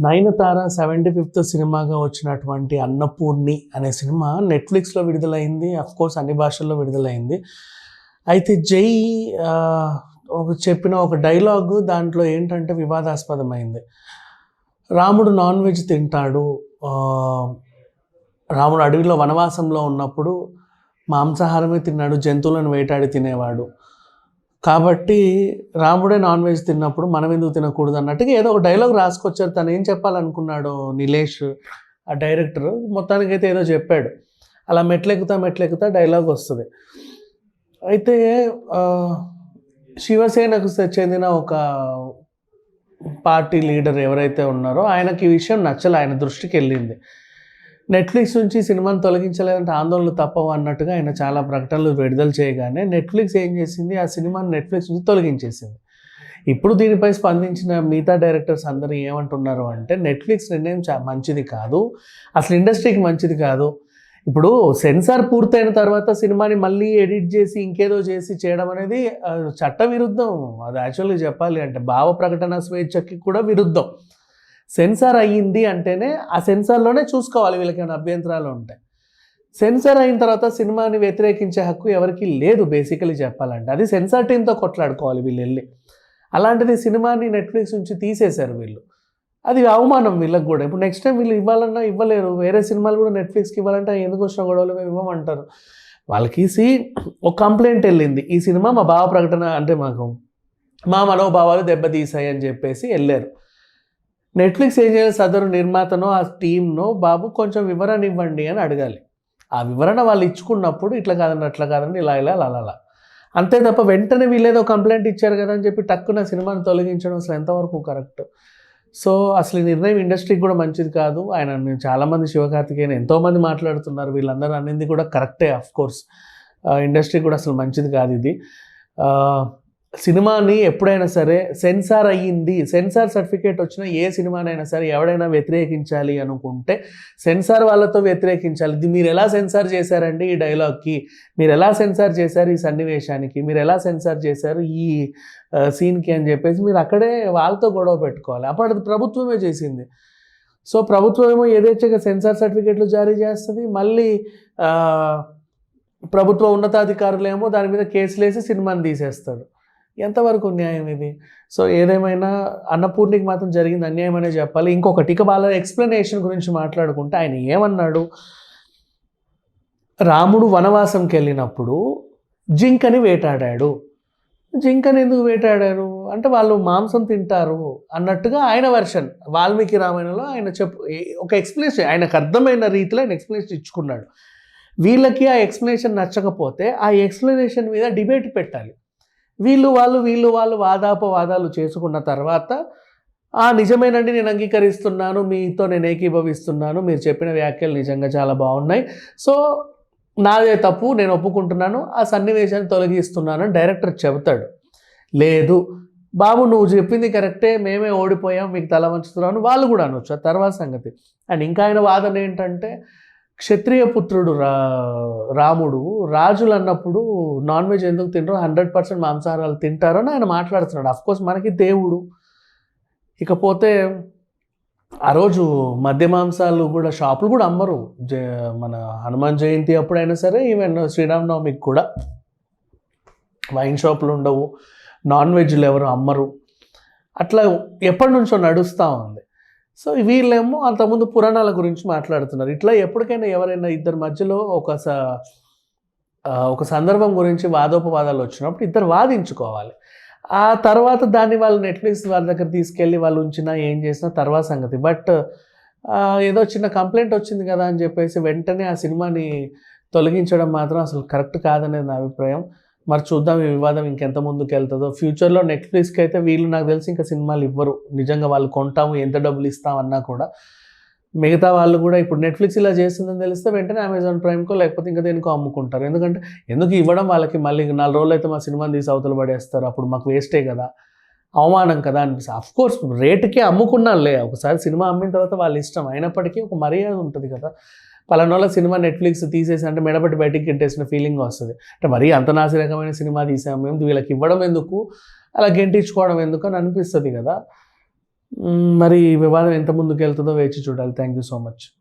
Nayanthara 75th సినిమాగా వచ్చినటువంటి అన్నపూర్ణి అనే సినిమా నెట్ఫ్లిక్స్లో విడుదలైంది. కోర్స్ అన్ని భాషల్లో విడుదలైంది. అయితే జై చెప్పిన ఒక డైలాగు దాంట్లో ఏంటంటే వివాదాస్పదమైంది. రాముడు నాన్ వెజ్ తింటాడు, రాముడు అడవిలో వనవాసంలో ఉన్నప్పుడు మాంసాహారమే తిన్నాడు, జంతువులను వేటాడి తినేవాడు. కాబట్టి రాముడే నాన్ వెజ్ తిన్నప్పుడు మనం ఎందుకు తినకూడదు అన్నట్టుగా ఏదో ఒక డైలాగ్ రాసుకొచ్చారు. తను ఏం చెప్పాలనుకున్నాడు నిలేష్ ఆ డైరెక్టర్, మొత్తానికైతే ఏదో చెప్పాడు. అలా మెట్లెక్కుతా డైలాగ్ వస్తుంది. అయితే శివసేనకు చెందిన ఒక పార్టీ లీడర్ ఎవరైతే ఉన్నారో ఆయనకి ఈ విషయం నచ్చలే, ఆయన దృష్టికి వెళ్ళింది. నెట్ఫ్లిక్స్ నుంచి సినిమాను తొలగించలేదంటే ఆందోళనలు తప్పవు అన్నట్టుగా ఆయన చాలా ప్రకటనలు విడుదల చేయగానే నెట్ఫ్లిక్స్ ఏం చేసింది, ఆ సినిమాను నెట్ఫ్లిక్స్ నుంచి తొలగించేసింది. ఇప్పుడు దీనిపై స్పందించిన మిగతా డైరెక్టర్స్ అందరూ ఏమంటున్నారు అంటే నెట్ఫ్లిక్స్ నిర్ణయం మంచిది కాదు, అసలు ఇండస్ట్రీకి మంచిది కాదు. ఇప్పుడు సెన్సార్ పూర్తయిన తర్వాత సినిమాని మళ్ళీ ఎడిట్ చేసి ఇంకేదో చేసి చేయడం అనేది చట్ట విరుద్ధం. అది యాక్చువల్గా చెప్పాలి అంటే భావ ప్రకటన స్వేచ్ఛకి కూడా విరుద్ధం. సెన్సార్ అయ్యింది అంటేనే ఆ సెన్సార్లోనే చూసుకోవాలి వీళ్ళకి ఏమైనా అభ్యంతరాలు ఉంటాయి. సెన్సార్ అయిన తర్వాత సినిమాని వ్యతిరేకించే హక్కు ఎవరికి లేదు బేసికలీ చెప్పాలంటే. అది సెన్సార్ టీంతో కొట్లాడుకోవాలి వీళ్ళు వెళ్ళి. అలాంటిది సినిమాని నెట్ఫ్లిక్స్ నుంచి తీసేశారు వీళ్ళు. అది అవమానం వీళ్ళకి కూడా. ఇప్పుడు నెక్స్ట్ టైం వీళ్ళు ఇవ్వాలన్నా ఇవ్వలేరు. వేరే సినిమాలు కూడా నెట్ఫ్లిక్స్కి ఇవ్వాలంటే ఎందుకు వచ్చిన గొడవలు మేము ఇవ్వమంటారు. వాళ్ళకి ఒక కంప్లైంట్ వెళ్ళింది, ఈ సినిమా మా భావ ప్రకటన అంటే మా మనోభావాలు దెబ్బతీసాయి అని చెప్పేసి వెళ్ళారు. నెట్ఫ్లిక్స్ ఏం చేయాలి, సదరు నిర్మాతనో ఆ టీమ్నో బాబు కొంచెం వివరణ ఇవ్వండి అని అడగాలి. ఆ వివరణ వాళ్ళు ఇచ్చుకున్నప్పుడు ఇట్లా కాదండి అట్లా కాదండి ఇలా అలా అంతే తప్ప వెంటనే వీళ్ళేదో కంప్లైంట్ ఇచ్చారు కదా అని చెప్పి టక్కున సినిమాని తొలగించడం అసలు ఎంతవరకు కరెక్ట్. సో అసలు ఈ నిర్ణయం ఇండస్ట్రీకి కూడా మంచిది కాదు. ఆయన చాలామంది శివకార్తికేయన్ ఎంతోమంది మాట్లాడుతున్నారు, వీళ్ళందరూ అనేది కూడా కరెక్టే. కోర్స్ ఇండస్ట్రీ కూడా అసలు మంచిది కాదు ఇది. సినిమాని ఎప్పుడైనా సరే సెన్సార్ అయ్యింది, సెన్సార్ సర్టిఫికేట్ వచ్చిన ఏ సినిమానైనా సరే ఎవడైనా వ్యతిరేకించాలి అనుకుంటే సెన్సార్ వాళ్ళతో వ్యతిరేకించాలి. ఇది మీరు ఎలా సెన్సార్ చేశారండి ఈ డైలాగ్కి, మీరు ఎలా సెన్సార్ చేశారు ఈ సన్నివేశానికి, మీరు ఎలా సెన్సార్ చేశారు ఈ సీన్కి అని చెప్పేసి మీరు అక్కడే వాళ్ళతో గొడవ పెట్టుకోవాలి. అప్పుడు అది ప్రభుత్వమే చేసింది. సో ప్రభుత్వం ఏమో యథేచ్ఛగా సెన్సార్ సర్టిఫికేట్లు జారీ చేస్తుంది, మళ్ళీ ప్రభుత్వ ఉన్నతాధికారులేమో దాని మీద కేసులు వేసి సినిమాని తీసేస్తాడు. ఎంతవరకు న్యాయం ఇది? సో ఏదేమైనా అన్నపూర్ణికి మాత్రం జరిగింది అన్యాయం అనే చెప్పాలి. ఇంకొకటి, ఇక వాళ్ళ ఎక్స్ప్లెనేషన్ గురించి మాట్లాడుకుంటే ఆయన ఏమన్నాడు, రాముడు వనవాసంకి వెళ్ళినప్పుడు జింకని వేటాడాడు. జింకని ఎందుకు వేటాడారు అంటే వాళ్ళు మాంసం తింటారు అన్నట్టుగా ఆయన వెర్షన్. వాల్మీకి రామాయణంలో ఆయన ఒక ఎక్స్ప్లెనేషన్ ఆయనకు అర్థమైన రీతిలో ఆయన ఎక్స్ప్లెనేషన్ ఇచ్చుకున్నాడు. వీళ్ళకి ఆ ఎక్స్ప్లెనేషన్ నచ్చకపోతే ఆ ఎక్స్ప్లెనేషన్ మీద డిబేట్ పెట్టాలి. వీళ్ళు వాళ్ళు వాదాపవాదాలు చేసుకున్న తర్వాత నిజమేనండి నేను అంగీకరిస్తున్నాను, మీతో నేను ఏకీభవిస్తున్నాను, మీరు చెప్పిన వ్యాఖ్యలు నిజంగా చాలా బాగున్నాయి, సో నాదే తప్పు నేను ఒప్పుకుంటున్నాను, ఆ సన్నివేశాన్ని తొలగిస్తున్నాను అని డైరెక్టర్ చెబుతాడు. లేదు బాబు నువ్వు చెప్పింది కరెక్టే, మేమే ఓడిపోయాం, మీకు తల వంచుతున్నాను వాళ్ళు కూడా అనొచ్చు, ఆ తర్వాత సంగతి. అండ్ ఇంకా ఆయన వాదన ఏంటంటే క్షత్రియ పుత్రుడు రాముడు రాజులు అన్నప్పుడు నాన్ వెజ్ ఎందుకు తింటారో 100% మాంసాహారాలు తింటారని ఆయన మాట్లాడుతున్నాడు. అఫ్కోర్స్ మనకి దేవుడు. ఇకపోతే ఆ రోజు మద్య మాంసాలు కూడా షాపులు కూడా అమ్మరు. మన హనుమాన్ జయంతి అప్పుడైనా సరే ఈవెన్ శ్రీరామనవమికి కూడా వైన్ షాపులు ఉండవు, నాన్ వెజ్లు ఎవరు అమ్మరు. అట్లా ఎప్పటి నుంచో నడుస్తూ ఉంది. సో వీళ్ళేమో అంతకుముందు పురాణాల గురించి మాట్లాడుతున్నారు. ఇట్లా ఎప్పటికైనా ఎవరైనా ఇద్దరి మధ్యలో ఒక సందర్భం గురించి వాదోపవాదాలు వచ్చినప్పుడు ఇద్దరు వాదించుకోవాలి. ఆ తర్వాత దాన్ని వాళ్ళు నెట్ఫ్లిక్స్ వాళ్ళ దగ్గర తీసుకెళ్ళి వాళ్ళు ఉంచినా ఏం చేసినా తర్వాత సంగతి. బట్ ఏదో చిన్న కంప్లైంట్ వచ్చింది కదా అని చెప్పేసి వెంటనే ఆ సినిమాని తొలగించడం మాత్రం అసలు కరెక్ట్ కాదనేది నా అభిప్రాయం. మరి చూద్దాం ఈ వివాదం ఇంకెంత ముందుకు వెళ్తుందో. ఫ్యూచర్లో నెట్ఫ్లిక్స్కి అయితే వీళ్ళు నాకు తెలిసి ఇంకా సినిమాలు ఇవ్వరు. నిజంగా వాళ్ళు కొంటాము ఎంత డబ్బులు ఇస్తామన్నా కూడా మిగతా వాళ్ళు కూడా ఇప్పుడు నెట్ఫ్లిక్స్ ఇలా చేస్తుందని తెలిస్తే వెంటనే అమెజాన్ ప్రైమ్కో లేకపోతే ఇంకా దేనికో అమ్ముకుంటారు. ఎందుకు ఇవ్వడం వాళ్ళకి, మళ్ళీ 4 రోజులు అయితే మా సినిమాని తీసి అవతల పడేస్తారు, అప్పుడు మాకు వేస్టే కదా, అవమానం కదా అనిపిస్తుంది. అఫ్కోర్స్ రేటుకే అమ్ముకున్నానులే, ఒకసారి సినిమా అమ్మిన తర్వాత వాళ్ళ ఇష్టం, అయినప్పటికీ ఒక మర్యాద ఉంటుంది కదా. పలానా సినిమా నెట్ఫ్లిక్స్ తీసేసి అంటే మెడపట్టి బయటికి గెంటేసిన ఫీలింగ్ వస్తుంది. అంటే మరీ అంత నాసిరకమైన సినిమా తీసాము మేము, వీళ్ళకి ఇవ్వడం ఎందుకు, అలా గెంటించుకోవడం ఎందుకు అని అనిపిస్తుంది కదా. మరి ఈ వివాదం ఎంత ముందుకు వెళ్తుందో వేచి చూడాలి. Thank you so much.